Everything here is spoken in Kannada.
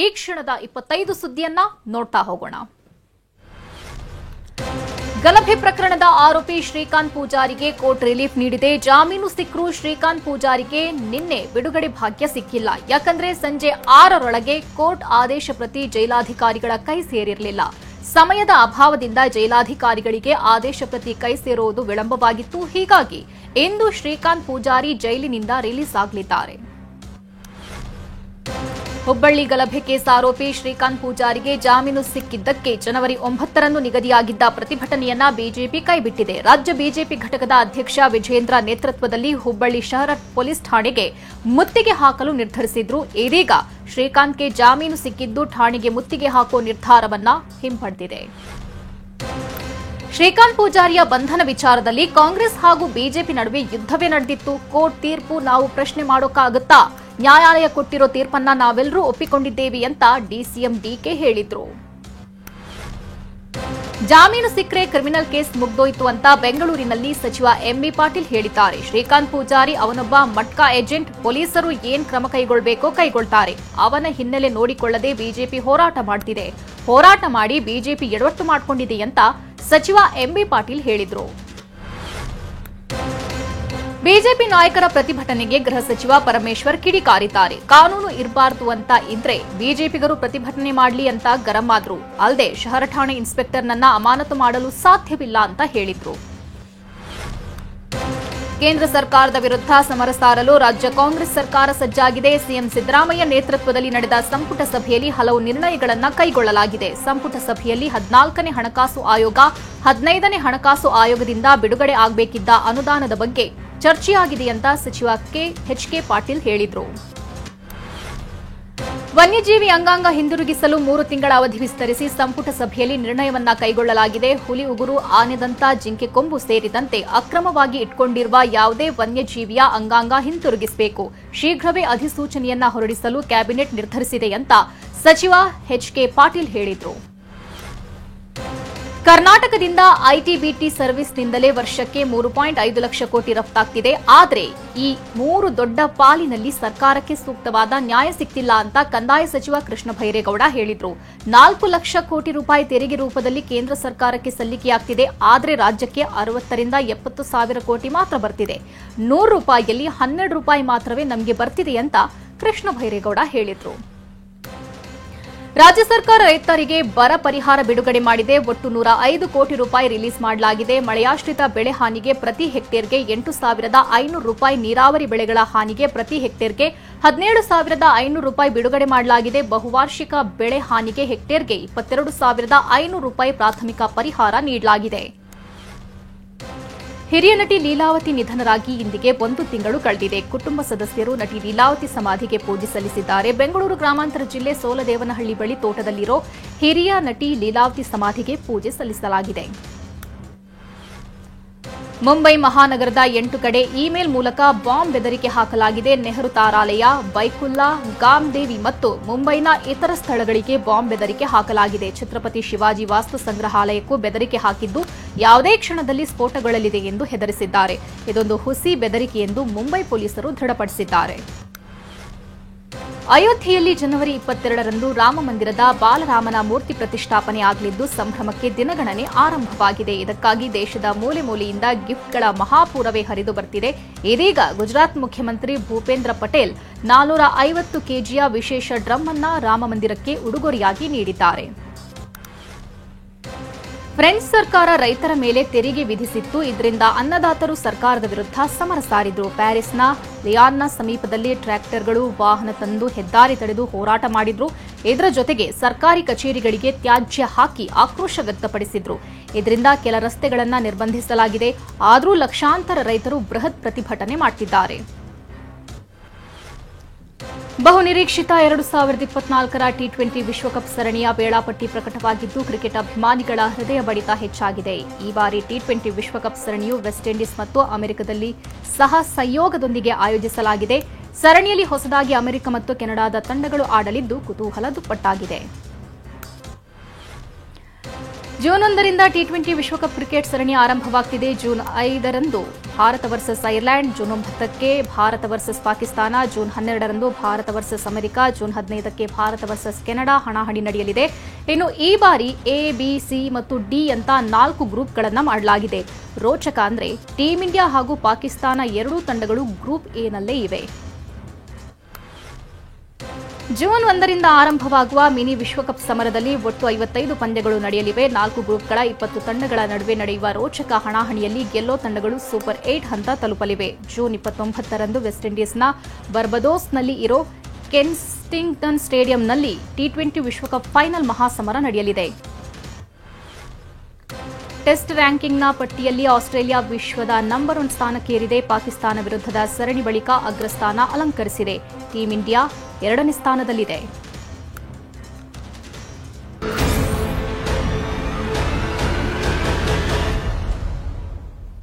ಈ ಕ್ಷಣದ 25 ಸುದ್ದಿಯನ್ನ ನೋಡ್ತಾ ಹೋಗೋಣ. ಗಲಭೆ ಪ್ರಕರಣದ ಆರೋಪಿ ಶ್ರೀಕಾಂತ್ ಪೂಜಾರಿಗೆ ಕೋರ್ಟ್ ರಿಲೀಫ್ ನೀಡಿದೆ. ಜಾಮೀನು ಸಿಕ್ಕರೂ ಶ್ರೀಕಾಂತ್ ಪೂಜಾರಿಗೆ ನಿನ್ನೆ ಬಿಡುಗಡೆ ಭಾಗ್ಯ ಸಿಕ್ಕಿಲ್ಲ. ಯಾಕಂದ್ರೆ ಸಂಜೆ 6ರೊಳಗೆ ಕೋರ್ಟ್ ಆದೇಶ ಪ್ರತಿ ಜೈಲಾಧಿಕಾರಿಗಳ ಕೈ ಸೇರಿರಲಿಲ್ಲ. ಸಮಯದ ಅಭಾವದಿಂದ ಜೈಲಾಧಿಕಾರಿಗಳಿಗೆ ಆದೇಶ ಪ್ರತಿ ಕೈ ಸೇರುವುದು ವಿಳಂಬವಾಗಿತ್ತು. ಹೀಗಾಗಿ ಇಂದು ಶ್ರೀಕಾಂತ್ ಪೂಜಾರಿ ಜೈಲಿನಿಂದ ರಿಲೀಸ್ ಆಗಲಿದ್ದಾರೆ. ಹುಬ್ಬಳ್ಳಿ ಗಲಭೆ ಕೇಸ್ ಆರೋಪಿ ಶ್ರೀಕಾಂತ್ ಪೂಜಾರಿಗೆ ಜಾಮೀನು ಸಿಕ್ಕಿದ್ದಕ್ಕೆ ಜನವರಿ 9ರಂದು ನಿಗದಿಯಾಗಿದ್ದ ಪ್ರತಿಭಟನೆಯನ್ನ ಬಿಜೆಪಿ ಕೈಬಿಟ್ಟಿದೆ. ರಾಜ್ಯ ಬಿಜೆಪಿ ಘಟಕದ ಅಧ್ಯಕ್ಷ ವಿಜೇಂದ್ರ ನೇತೃತ್ವದಲ್ಲಿ ಹುಬ್ಬಳ್ಳಿ ಶಹರ ಪೊಲೀಸ್ ಠಾಣೆಗೆ ಮುತ್ತಿಗೆ ಹಾಕಲು ನಿರ್ಧರಿಸಿದ್ರು. ಇದೀಗ ಶ್ರೀಕಾಂತ್ಗೆ ಜಾಮೀನು ಸಿಕ್ಕಿದ್ದು ಠಾಣೆಗೆ ಮುತ್ತಿಗೆ ಹಾಕುವ ನಿರ್ಧಾರವನ್ನ ಹಿಂಪಡೆದಿದೆ. ಶ್ರೀಕಾಂತ್ ಪೂಜಾರಿಯ ಬಂಧನ ವಿಚಾರದಲ್ಲಿ ಕಾಂಗ್ರೆಸ್ ಹಾಗೂ ಬಿಜೆಪಿ ನಡುವೆ ಯುದ್ಧವೇ ನಡೆದಿತ್ತು. ಕೋರ್ಟ್ ತೀರ್ಪು ನಾವು ಪ್ರಶ್ನೆ ಮಾಡೋಕ್ಕಾಗುತ್ತಾ? ನ್ಯಾಯಾಲಯ ಕೊಟ್ಟಿರೋ ತೀರ್ಪನ್ನ ನಾವೆಲ್ಲರೂ ಒಪ್ಪಿಕೊಂಡಿದ್ದೇವೆ ಅಂತ ಡಿಸಿಎಂ ಡಿಕೆ ಹೇಳಿದ್ರು. ಜಾಮೀನು ಸಿಕ್ಕರೆ ಕ್ರಿಮಿನಲ್ ಕೇಸ್ ಮುಗ್ದೋಯ್ತು ಅಂತ ಬೆಂಗಳೂರಿನಲ್ಲಿ ಸಚಿವ ಎಂಬಿ ಪಾಟೀಲ್ ಹೇಳಿದ್ದಾರೆ. ಶ್ರೀಕಾಂತ್ ಪೂಜಾರಿ ಅವನೊಬ್ಬ ಮಟ್ಕಾ ಏಜೆಂಟ್. ಪೊಲೀಸರು ಏನ್ ಕ್ರಮ ಕೈಗೊಳ್ಳಬೇಕೋ ಕೈಗೊಳ್ತಾರೆ. ಅವನ ಹಿನ್ನೆಲೆ ನೋಡಿಕೊಳ್ಳದೆ ಬಿಜೆಪಿ ಹೋರಾಟ ಮಾಡ್ತಿದೆ. ಹೋರಾಟ ಮಾಡಿ ಬಿಜೆಪಿ ಎಡವಟ್ಟು ಮಾಡಿಕೊಂಡಿದೆ ಅಂತ ಸಚಿವ ಎಂಬಿ ಪಾಟೀಲ್ ಹೇಳಿದ್ರು. ಬಿಜೆಪಿ ನಾಯಕರ ಪ್ರತಿಭಟನೆಗೆ ಗೃಹ ಸಚಿವ ಪರಮೇಶ್ವರ್ ಕಿಡಿಕಾರಿದ್ದಾರೆ. ಕಾನೂನು ಇರಬಾರದು ಅಂತ ಇದ್ರೆ ಬಿಜೆಪಿಗರು ಪ್ರತಿಭಟನೆ ಮಾಡಲಿ ಅಂತ ಗರಂ ಆದ್ರು. ಅಲ್ಲದೆ ಶಹರ ಠಾಣೆ ಇನ್ಸ್ಪೆಕ್ಟರ್ನನ್ನ ಅಮಾನತು ಮಾಡಲು ಸಾಧ್ಯವಿಲ್ಲ ಅಂತ ಹೇಳಿದ್ರು. ಕೇಂದ್ರ ಸರ್ಕಾರದ ವಿರುದ್ಧ ಸಮರ ಸಾರಲು ರಾಜ್ಯ ಕಾಂಗ್ರೆಸ್ ಸರ್ಕಾರ ಸಜ್ಜಾಗಿದೆ. ಸಿಎಂ ಸಿದ್ದರಾಮಯ್ಯ ನೇತೃತ್ವದಲ್ಲಿ ನಡೆದ ಸಂಪುಟ ಸಭೆಯಲ್ಲಿ ಹಲವು ನಿರ್ಣಯಗಳನ್ನು ಕೈಗೊಳ್ಳಲಾಗಿದೆ. ಸಂಪುಟ ಸಭೆಯಲ್ಲಿ 14ನೇ ಹಣಕಾಸು ಆಯೋಗ, 15ನೇ ಹಣಕಾಸು ಆಯೋಗದಿಂದ ಬಿಡುಗಡೆ ಆಗಬೇಕಿದ್ದ ಅನುದಾನದ ಬಗ್ಗೆ ಚರ್ಚೆಯಾಗಿದೆ ಅಂತ ಸಚಿವ ಎಚ್.ಕೆ. ಪಾಟೀಲ್ ಹೇಳಿದರು. ವನ್ಯಜೀವಿ ಅಂಗಾಂಗ ಹಿಂದಿರುಗಿಸಲು 3 ತಿಂಗಳ ಅವಧಿ ವಿಸ್ತರಿಸಿ ಸಂಪುಟ ಸಭೆಯಲ್ಲಿ ನಿರ್ಣಯವನ್ನ ಕೈಗೊಳ್ಳಲಾಗಿದೆ. ಹುಲಿ ಉಗುರು, ಆನೆದಂತ, ಜಿಂಕೆ ಕೊಂಬು ಸೇರಿದಂತೆ ಅಕ್ರಮವಾಗಿ ಇಟ್ಕೊಂಡಿರುವ ಯಾವುದೇ ವನ್ಯಜೀವಿಯ ಅಂಗಾಂಗ ಹಿಂತಿರುಗಿಸಬೇಕು. ಶೀಘ್ರವೇ ಅಧಿಸೂಚನೆಯನ್ನ ಹೊರಡಿಸಲು ಕ್ಯಾಬಿನೆಟ್ ನಿರ್ಧರಿಸಿದೆ ಅಂತ ಸಚಿವ ಎಚ್.ಕೆ. ಪಾಟೀಲ್ ಹೇಳಿದರು. ಕರ್ನಾಟಕದಿಂದ ಐಟಿ-ಬಿಟಿ ಸರ್ವಿಸ್ನಿಂದಲೇ ವರ್ಷಕ್ಕೆ 3.5 ಲಕ್ಷ ಕೋಟಿ ರಫ್ತಾಗ್ತಿದೆ. ಆದರೆ ಈ 3 ದೊಡ್ಡ ಪಾಲಿನಲ್ಲಿ ಸರ್ಕಾರಕ್ಕೆ ಸೂಕ್ತವಾದ ನ್ಯಾಯ ಸಿಗ್ತಿಲ್ಲ ಅಂತ ಕಂದಾಯ ಸಚಿವ ಕೃಷ್ಣ ಬೈರೇಗೌಡ ಹೇಳಿದರು. 4 ಲಕ್ಷ ಕೋಟಿ ರೂಪಾಯಿ ತೆರಿಗೆ ರೂಪದಲ್ಲಿ ಕೇಂದ್ರ ಸರ್ಕಾರಕ್ಕೆ ಸಲ್ಲಿಕೆಯಾಗ್ತಿದೆ. ಆದರೆ ರಾಜ್ಯಕ್ಕೆ 60 ರಿಂದ 70 ಸಾವಿರ ಕೋಟಿ ಮಾತ್ರ ಬರ್ತಿದೆ. 100 ರೂಪಾಯಿಯಲ್ಲಿ 12 ರೂಪಾಯಿ ಮಾತ್ರವೇ ನಮಗೆ ಬರ್ತಿದೆ ಅಂತ ಕೃಷ್ಣ ಬೈರೇಗೌಡ ಹೇಳಿದರು. ರಾಜ್ಯ ಸರ್ಕಾರ ರೈತರಿಗೆ ಬರ ಪರಿಹಾರ ಬಿಡುಗಡೆ ಮಾಡಿದೆ. ಒಟ್ಟು 105 ಕೋಟಿ ರೂಪಾಯಿ ರಿಲೀಸ್ ಮಾಡಲಾಗಿದೆ. ಮಳೆಯಾಶ್ರಿತ ಬೆಳೆ ಹಾನಿಗೆ ಪ್ರತಿ ಹೆಕ್ಟೇರ್ಗೆ 8,500 ರೂಪಾಯಿ, ನೀರಾವರಿ ಬೆಳೆಗಳ ಹಾನಿಗೆ ಪ್ರತಿ ಹೆಕ್ಟೇರ್ಗೆ 17,500 ರೂಪಾಯಿ ಬಿಡುಗಡೆ ಮಾಡಲಾಗಿದೆ. ಬಹುವಾರ್ಷಿಕ ಬೆಳೆ ಹಾನಿಗೆ ಹೆಕ್ಟೇರ್ಗೆ 22,500 ರೂಪಾಯಿ ಪ್ರಾಥಮಿಕ ಪರಿಹಾರ ನೀಡಲಾಗಿದೆ. ಹಿರಿಯ ನಟಿ ಲೀಲಾವತಿ ನಿಧನರಾಗಿ ಇಂದಿಗೆ 1 ತಿಂಗಳು ಕಳೆದಿದೆ. ಕುಟುಂಬ ಸದಸ್ಯರು ನಟಿ ಲೀಲಾವತಿ ಸಮಾಧಿಗೆ ಪೂಜೆ ಸಲ್ಲಿಸಿದ್ದಾರೆ. ಬೆಂಗಳೂರು ಗ್ರಾಮಾಂತರ ಜಿಲ್ಲೆ ಸೋಲದೇವನಹಳ್ಳಿ ಬಳಿ ತೋಟದಲ್ಲಿರೋ ಹಿರಿಯ ನಟಿ ಲೀಲಾವತಿ ಸಮಾಧಿಗೆ ಪೂಜೆ ಸಲ್ಲಿಸಲಾಗಿದೆ. ಮುಂಬೈ ಮಹಾನಗರದ 8 ಕಡೆ ಇಮೇಲ್ ಮೂಲಕ ಬಾಂಬ್ ಬೆದರಿಕೆ ಹಾಕಲಾಗಿದೆ. ನೆಹರು ತಾರಾಲಯ, ಬೈಕುಲ್ಲಾ, ಗಾಮ್ದೇವಿ ಮತ್ತು ಮುಂಬೈನ ಇತರ ಸ್ಥಳಗಳಿಗೆ ಬಾಂಬ್ ಬೆದರಿಕೆ ಹಾಕಲಾಗಿದೆ. ಛತ್ರಪತಿ ಶಿವಾಜಿ ವಾಸ್ತು ಸಂಗ್ರಹಾಲಯಕ್ಕೂ ಬೆದರಿಕೆ ಹಾಕಿದ್ದು ಯಾವುದೇ ಕ್ಷಣದಲ್ಲಿ ಸ್ಫೋಟಗೊಳ್ಳಲಿದೆ ಎಂದು ಹೆದರಿಸಿದ್ದಾರೆ. ಇದೊಂದು ಹುಸಿ ಬೆದರಿಕೆ ಎಂದು ಮುಂಬೈ ಪೊಲೀಸರು ದೃಢಪಡಿಸಿದ್ದಾರೆ. ಅಯೋಧ್ಯೆಯಲ್ಲಿ ಜನವರಿ 22ರಂದು ರಾಮಮಂದಿರದ ಬಾಲರಾಮನ ಮೂರ್ತಿ ಪ್ರತಿಷ್ಠಾಪನೆ ಆಗಲಿದ್ದು ಸಂಭ್ರಮಕ್ಕೆ ದಿನಗಣನೆ ಆರಂಭವಾಗಿದೆ. ಇದಕ್ಕಾಗಿ ದೇಶದ ಮೂಲೆ ಮೂಲೆಯಿಂದ ಗಿಫ್ಟ್ಗಳ ಮಹಾಪೂರವೇ ಹರಿದು ಬರ್ತಿದೆ. ಇದೀಗ ಗುಜರಾತ್ ಮುಖ್ಯಮಂತ್ರಿ ಭೂಪೇಂದ್ರ ಪಟೇಲ್ 450 ಕೆಜಿಯ ವಿಶೇಷ ಡ್ರಮ್ ಅನ್ನ ರಾಮಮಂದಿರಕ್ಕೆ ಉಡುಗೊರೆಯಾಗಿ ನೀಡಿದ್ದಾರೆ. ಫ್ರೆಂಚ್ ಸರ್ಕಾರ ರೈತರ ಮೇಲೆ ತೆರಿಗೆ ವಿಧಿಸಿತ್ತು. ಇದರಿಂದ ಅನ್ನದಾತರು ಸರ್ಕಾರದ ವಿರುದ್ಧ ಸಮರ ಸಾರಿದ್ರು. ಪ್ಯಾರಿಸ್ನ ಲಿಯಾನ್ನ ಸಮೀಪದಲ್ಲಿ ಟ್ರ್ಯಾಕ್ಟರ್ಗಳು ವಾಹನ ತಂದು ಹೆದ್ದಾರಿ ತಡೆದು ಹೋರಾಟ ಮಾಡಿದ್ರು. ಇದರ ಜೊತೆಗೆ ಸರ್ಕಾರಿ ಕಚೇರಿಗಳಿಗೆ ತ್ಯಾಜ್ಯ ಹಾಕಿ ಆಕ್ರೋಶ ವ್ಯಕ್ತಪಡಿಸಿದ್ರು. ಇದರಿಂದ ಕೆಲ ರಸ್ತೆಗಳನ್ನು ನಿರ್ಬಂಧಿಸಲಾಗಿದೆ. ಆದರೂ ಲಕ್ಷಾಂತರ ರೈತರು ಬೃಹತ್ ಪ್ರತಿಭಟನೆ ಮಾಡುತ್ತಿದ್ದಾರೆ. ಬಹುನಿರೀಕ್ಷಿತ 2024ರ ಟಿ20 ವಿಶ್ವಕಪ್ ಸರಣಿಯ ವೇಳಾಪಟ್ಟಿ ಪ್ರಕಟವಾಗಿದ್ದು ಕ್ರಿಕೆಟ್ ಅಭಿಮಾನಿಗಳ ಹೃದಯ ಬಡಿತ ಹೆಚ್ಚಾಗಿದೆ. ಈ ಬಾರಿ ಟಿ20 ವಿಶ್ವಕಪ್ ಸರಣಿಯು ವೆಸ್ಟ್ ಇಂಡೀಸ್ ಮತ್ತು ಅಮೆರಿಕದಲ್ಲಿ ಸಹ ಸಂಯೋಗದೊಂದಿಗೆ ಆಯೋಜಿಸಲಾಗಿದೆ. ಸರಣಿಯಲ್ಲಿ ಹೊಸದಾಗಿ ಅಮೆರಿಕ ಮತ್ತು ಕೆನಡಾದ ತಂಡಗಳು ಆಡಲಿದ್ದು ಕುತೂಹಲ ದುಪ್ಪಟ್ಟಾಗಿದೆ. ಜೂನ್ 1ರಿಂದ ಟಿ20 ವಿಶ್ವಕಪ್ ಕ್ರಿಕೆಟ್ ಸರಣಿ ಆರಂಭವಾಗ್ತಿದೆ. ಜೂನ್ 5ರಂದು ಭಾರತ ವರ್ಸಸ್ ಐರ್ಲೆಂಡ್, ಜೂನ್ 9ಕ್ಕೆ ಭಾರತ ವರ್ಸಸ್ ಪಾಕಿಸ್ತಾನ, ಜೂನ್ 12ರಂದು ಭಾರತ ವರ್ಸಸ್ ಅಮೆರಿಕ, ಜೂನ್ 15ಕ್ಕೆ ಭಾರತ ವರ್ಸಸ್ ಕೆನಡಾ ಹಣಾಹಣಿ ನಡೆಯಲಿದೆ. ಇನ್ನು ಈ ಬಾರಿ ಎ, ಬಿ, ಸಿ ಮತ್ತು ಡಿ ಅಂತ 4 ಗ್ರೂಪ್ಗಳನ್ನು ಮಾಡಲಾಗಿದೆ. ರೋಚಕ ಅಂದ್ರೆ ಟೀಂ ಇಂಡಿಯಾ ಹಾಗೂ ಪಾಕಿಸ್ತಾನ ಎರಡೂ ತಂಡಗಳು ಗ್ರೂಪ್ ಎನಲ್ಲೇ ಇವೆ. ಜೂನ್ 1ರಿಂದ ಆರಂಭವಾಗುವ ಮಿನಿ ವಿಶ್ವಕಪ್ ಸಮರದಲ್ಲಿ ಒಟ್ಟು 55 ಪಂದ್ಯಗಳು ನಡೆಯಲಿವೆ. 4 ಗ್ರೂಪ್ಗಳ 20 ತಂಡಗಳ ನಡುವೆ ನಡೆಯುವ ರೋಚಕ ಹಣಾಹಣಿಯಲ್ಲಿ ಗೆಲ್ಲೋ ತಂಡಗಳು ಸೂಪರ್ 8 ಹಂತ ತಲುಪಲಿವೆ. ಜೂನ್ 29ರಂದು ವೆಸ್ಟ್ ಇಂಡೀಸ್ನ ಬರ್ಬಡೋಸ್ನಲ್ಲಿ ಇರೋ ಕೆನ್ಸಿಂಗ್ಟನ್ ಸ್ಟೇಡಿಯಂನಲ್ಲಿ ಟಿ20 ವಿಶ್ವಕಪ್ ಫೈನಲ್ ಮಹಾಸಮರ ನಡೆಯಲಿದೆ. ಟೆಸ್ಟ್ ರ್ಯಾಂಕಿಂಗ್ನ ಪಟ್ಟಿಯಲ್ಲಿ ಆಸ್ಟ್ರೇಲಿಯಾ ವಿಶ್ವದ ನಂಬರ್ 1 ಸ್ಥಾನಕ್ಕೇರಿದೆ. ಪಾಕಿಸ್ತಾನ ವಿರುದ್ಧದ ಸರಣಿ ಬಳಿಕ ಅಗ್ರಸ್ಥಾನ ಅಲಂಕರಿಸಿದೆ. ಟೀಂ ಇಂಡಿಯಾ 2ನೇ ಸ್ಥಾನದಲ್ಲಿದೆ.